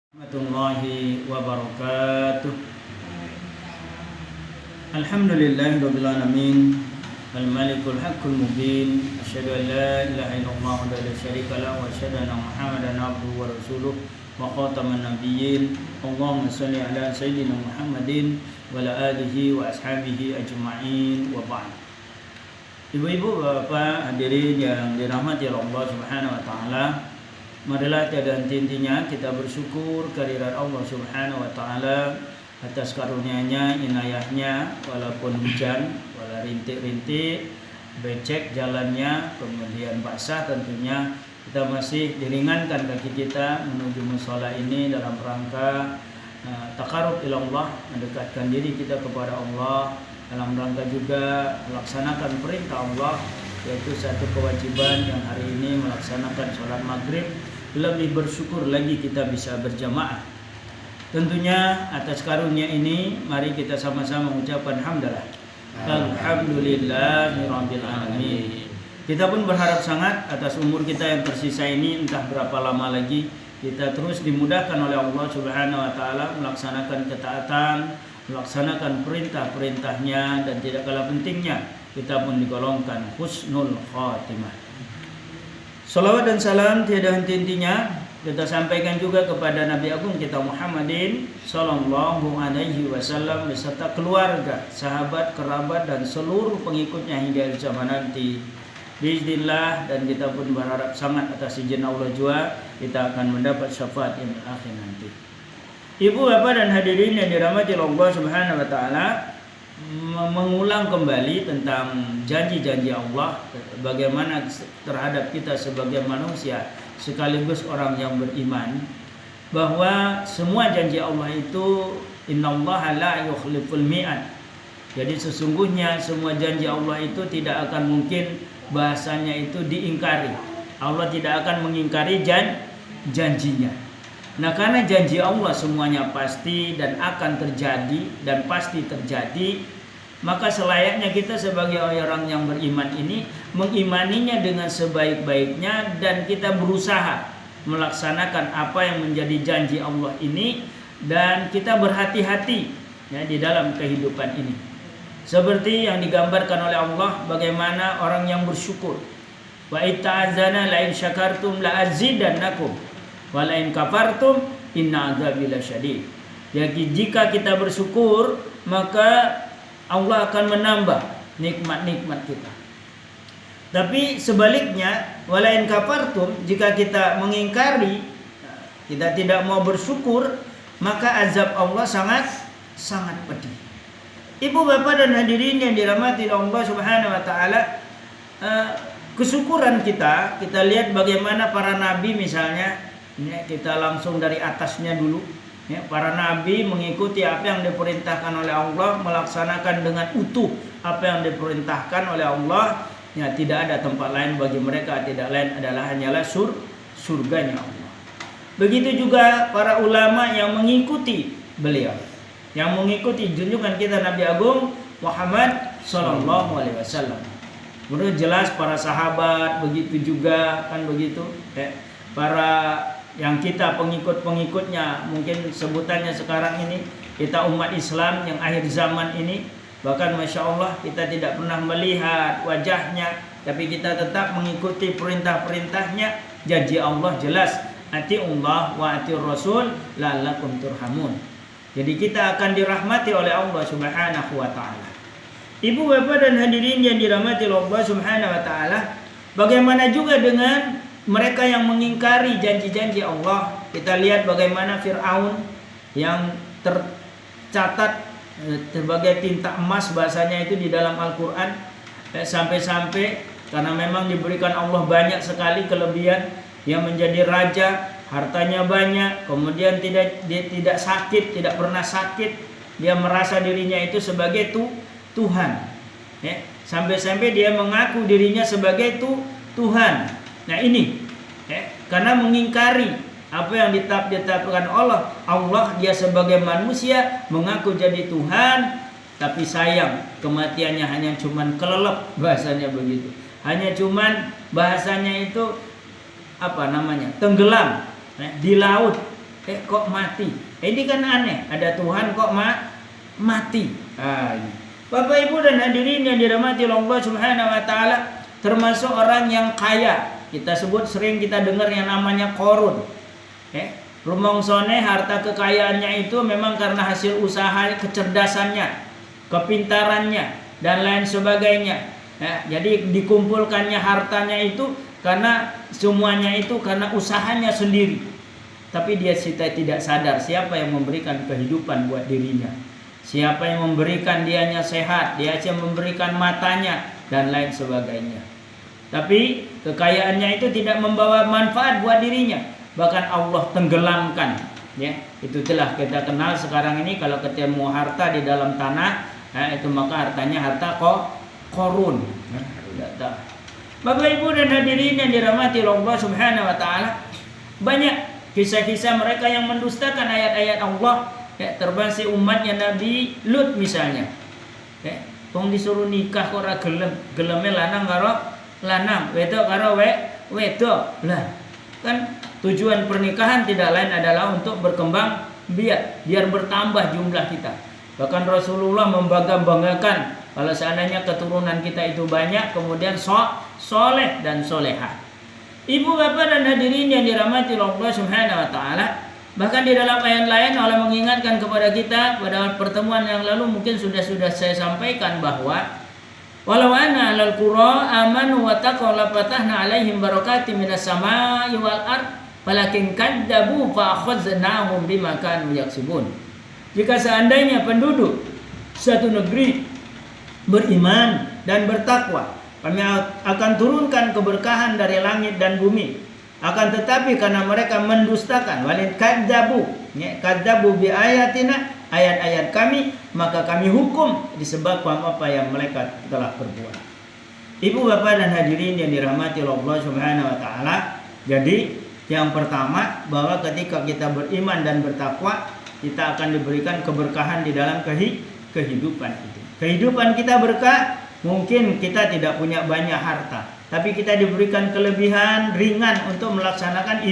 Warahmatullahi wabarakatuh. Alhamdulillahirabbil alamin. Al-Malikul Haqqul Mubin. Asyhadu an la ilaha illallah wa la syarika lahu wa asyhadu anna Muhammadan abduhu wa rasuluh wa khataman nabiyyin. Allahumma shalli ala sayyidina Muhammadin wa ala alihi wa ashabihi ajma'in wa ba'd. Ibu-ibu, bapak, hadirin yang dirahmati Allah Subhanahu wa taala, marilah tiada henti-hentinya kita bersyukur kehadirat Allah Subhanahu wa taala atas karunia-Nya, inayahnya, walaupun hujan, wala rintik-rintik, becek jalannya, kemudian basah tentunya, kita masih diringankan kaki kita menuju mushola ini dalam rangka taqarrub ila Allah, mendekatkan diri kita kepada Allah, dalam rangka juga melaksanakan perintah Allah, yaitu satu kewajiban yang hari ini melaksanakan sholat maghrib. Lebih bersyukur lagi kita bisa berjamaah. Tentunya atas karunia ini mari kita sama-sama mengucapkan hamdalah. Alhamdulillahirabbil alamin. Kita pun berharap sangat atas umur kita yang tersisa ini, entah berapa lama lagi kita terus dimudahkan oleh Allah Subhanahu wa taala melaksanakan ketaatan, melaksanakan perintah-perintahnya, dan tidak kalah pentingnya kita pun digolongkan husnul khatimah. Salawat dan salam tiada henti-hentinya kita sampaikan juga kepada Nabi Agung kita Muhammadin sallallahu alaihi wasallam beserta keluarga, sahabat, kerabat, dan seluruh pengikutnya hingga zaman nanti. Bismillah, dan kita pun berharap sangat atas izin Allah juga kita akan mendapat syafaat yang akhir nanti. Ibu, bapak, dan hadirin yang dirahmati Allah Subhanahu wa taala, mengulang kembali tentang janji-janji Allah bagaimana terhadap kita sebagai manusia sekaligus orang yang beriman, bahwa semua janji Allah itu innallaha la yukhliful mi'ad. Jadi sesungguhnya semua janji Allah itu tidak akan mungkin bahasanya itu diingkari. Allah tidak akan mengingkari janjinya. Nah, karena janji Allah semuanya pasti dan akan terjadi dan pasti terjadi, maka selayaknya kita sebagai orang yang beriman ini mengimaninya dengan sebaik-baiknya, dan kita berusaha melaksanakan apa yang menjadi janji Allah ini, dan kita berhati-hati ya di dalam kehidupan ini. Seperti yang digambarkan oleh Allah bagaimana orang yang bersyukur. Wa itta'azana la in syakartum la azidannakum wa la in kafartum inna adzabi lasyadid. Jadi jika kita bersyukur, maka Allah akan menambah nikmat-nikmat kita. Tapi sebaliknya, wala in kafartum, jika kita mengingkari, kita tidak mau bersyukur, maka azab Allah sangat pedih. Ibu, bapak, dan hadirin yang dirahmati Allah Subhanahu wa taala, kesyukuran kita lihat bagaimana para nabi misalnya. Ya, kita langsung dari atasnya dulu. Ya, para nabi mengikuti apa yang diperintahkan oleh Allah, melaksanakan dengan utuh apa yang diperintahkan oleh Allah. Ya, tidak ada tempat lain bagi mereka, tidak lain adalah hanyalah surganya Allah. Begitu juga para ulama yang mengikuti beliau, yang mengikuti junjungan kita Nabi Agung Muhammad sallallahu alaihi wasallam. Menurut jelas para sahabat begitu juga, kan begitu. Ya, para yang kita pengikut-pengikutnya, mungkin sebutannya sekarang ini kita umat Islam yang akhir zaman ini, bahkan Masya Allah kita tidak pernah melihat wajahnya, tapi kita tetap mengikuti perintah-perintahnya. Janji Allah jelas, atiullah wa atiur rasul la'allakum turhamun. Jadi kita akan dirahmati oleh Allah Subhanahu wa taala. Ibu, bapak, dan hadirin yang dirahmati Allah Subhanahu wa taala, bagaimana juga dengan mereka yang mengingkari janji-janji Allah? Kita lihat bagaimana Fir'aun yang tercatat sebagai tinta emas bahasanya itu di dalam Al-Quran, sampai-sampai karena memang diberikan Allah banyak sekali kelebihan, yang menjadi raja, hartanya banyak, kemudian dia tidak sakit, tidak pernah sakit, dia merasa dirinya itu sebagai Tuhan, ya, sampai-sampai dia mengaku dirinya sebagai Tuhan. Nah ini, karena mengingkari apa yang ditetapkan Allah, dia sebagai manusia mengaku jadi Tuhan, tapi sayang kematiannya hanya cuman kelelep, bahasanya begitu. Hanya cuman bahasanya itu tenggelam di laut kok mati. Ini kan aneh, ada Tuhan kok mati. Ini. Bapak Ibu dan hadirin yang dirahmati Allah Subhanahu wa taala, termasuk orang yang kaya. Kita sebut, sering kita dengar yang namanya korun. Rumongsone harta kekayaannya itu memang karena hasil usaha, kecerdasannya, kepintarannya dan lain sebagainya. Jadi dikumpulkannya hartanya itu karena semuanya itu karena usahanya sendiri. Tapi dia tidak sadar siapa yang memberikan kehidupan buat dirinya, siapa yang memberikan dianya sehat, dia yang memberikan matanya dan lain sebagainya. Tapi kekayaannya itu tidak membawa manfaat buat dirinya, bahkan Allah tenggelamkan. Itu telah kita kenal sekarang ini, kalau ketemu harta di dalam tanah, itu maka hartanya harta korun. Bapak Ibu dan hadirin yang dirahmati Allah Subhanahu wa taala, banyak kisah-kisah mereka yang mendustakan ayat-ayat Allah. Termasuk umatnya Nabi Lut misalnya. Wong disuruh nikah kok ora geleme lanang karo lanang, wedok karo wedok. Lah, kan tujuan pernikahan tidak lain adalah untuk berkembang biak, biar bertambah jumlah kita. Bahkan Rasulullah membangga-banggakan kalau seandainya keturunan kita itu banyak, kemudian soleh dan solehah. Ibu bapak dan hadirin yang dirahmati Allah Subhanahu wa taala, bahkan di dalam ayat lain Allah mengingatkan kepada kita, pada pertemuan yang lalu mungkin sudah saya sampaikan bahwa walau anna alal qura amanu wa taqaw la fatahna alaihim barakatim minas samai wal ard walakin kadzabu fa akhadnahum bima kanu yaksubun. Jika seandainya penduduk satu negeri beriman dan bertakwa, kami akan turunkan keberkahan dari langit dan bumi. Akan tetapi karena mereka mendustakan, walid kadzabu bi ayatina, ayat-ayat kami, maka kami hukum disebabkan apa yang mereka telah perbuat. Ibu bapak dan hadirin yang dirahmati Allah Subhanahu wa taala, jadi yang pertama bahwa ketika kita beriman dan bertakwa, kita akan diberikan keberkahan di dalam kehidupan itu. Kehidupan kita berkah. Mungkin kita tidak punya banyak harta, tapi kita diberikan kelebihan ringan untuk melaksanakan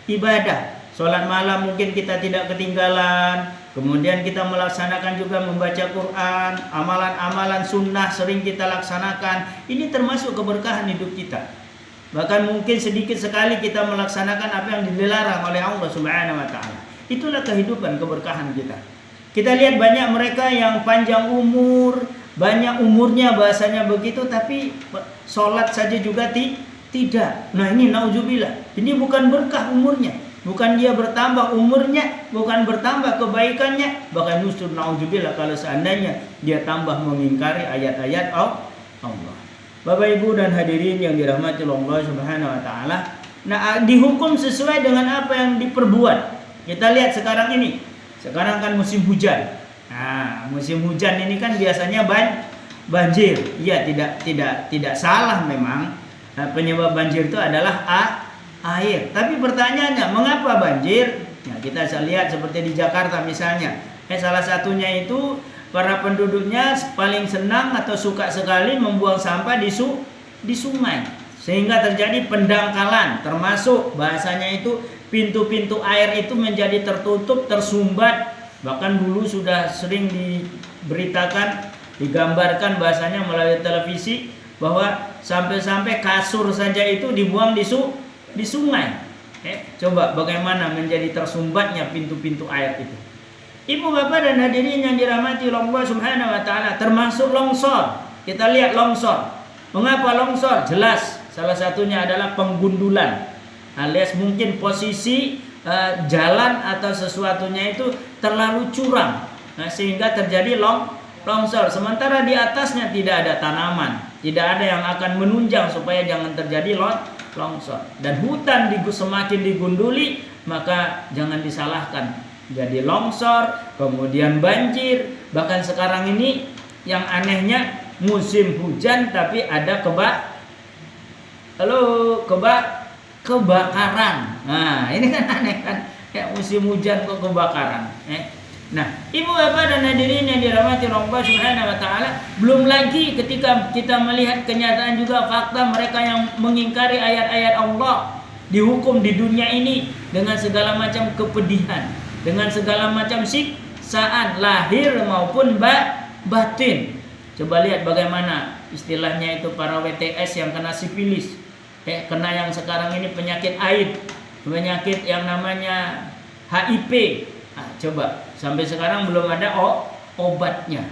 ibadah. Sholat malam mungkin kita tidak ketinggalan. Kemudian kita melaksanakan juga membaca Quran, amalan-amalan sunnah sering kita laksanakan. Ini termasuk keberkahan hidup kita. Bahkan mungkin sedikit sekali kita melaksanakan apa yang dilarang oleh Allah Subhanahu wa taala. Itulah kehidupan, keberkahan kita. Kita lihat banyak mereka yang panjang umur, banyak umurnya bahasanya begitu, tapi sholat saja juga tidak. Nah ini nauzubillah, ini bukan berkah umurnya, bukan dia bertambah umurnya, bukan bertambah kebaikannya, bahkan justru nauzubillah kalau seandainya dia tambah mengingkari ayat-ayat Allah. Bapak Ibu dan hadirin yang dirahmati Allah Subhanahu wa taala, nah dihukum sesuai dengan apa yang diperbuat. Kita lihat sekarang ini, sekarang kan musim hujan. Nah, musim hujan ini kan biasanya banjir. Iya, tidak salah memang. Nah, penyebab banjir itu adalah air. Tapi pertanyaannya, mengapa banjir? Nah, kita bisa lihat seperti di Jakarta misalnya. Salah satunya itu para penduduknya paling senang atau suka sekali membuang sampah di sungai. Sehingga terjadi pendangkalan, termasuk bahasanya itu pintu-pintu air itu menjadi tertutup, tersumbat. Bahkan dulu sudah sering diberitakan, digambarkan bahasanya melalui televisi bahwa sampai-sampai kasur saja itu dibuang di sungai. Coba bagaimana menjadi tersumbatnya pintu-pintu air itu. Ibu bapak dan hadirin yang dirahmati Allah Subhanahu wa taala, termasuk longsor. Kita lihat longsor. Mengapa longsor? Jelas salah satunya adalah penggundulan, alias mungkin posisi jalan atau sesuatunya itu terlalu curam, sehingga terjadi longsor. Sementara di atasnya tidak ada tanaman, tidak ada yang akan menunjang supaya jangan terjadi longsor. Dan hutan semakin digunduli, maka jangan disalahkan. Jadi longsor, kemudian banjir. Bahkan sekarang ini yang anehnya musim hujan tapi ada kebakaran. Nah, ini kan aneh kan? Ya, musim hujan kok kebakaran. Nah, ibu bapak dan hadirin yang dirahmati Allah Subhanahu wa taala, belum lagi ketika kita melihat kenyataan juga fakta mereka yang mengingkari ayat-ayat Allah, dihukum di dunia ini dengan segala macam kepedihan, dengan segala macam siksaan lahir maupun batin. Coba lihat bagaimana istilahnya itu para WTS yang kena sifilis, kena yang sekarang ini penyakit AIDS, penyakit yang namanya HIV. Nah, coba sampai sekarang belum ada obatnya.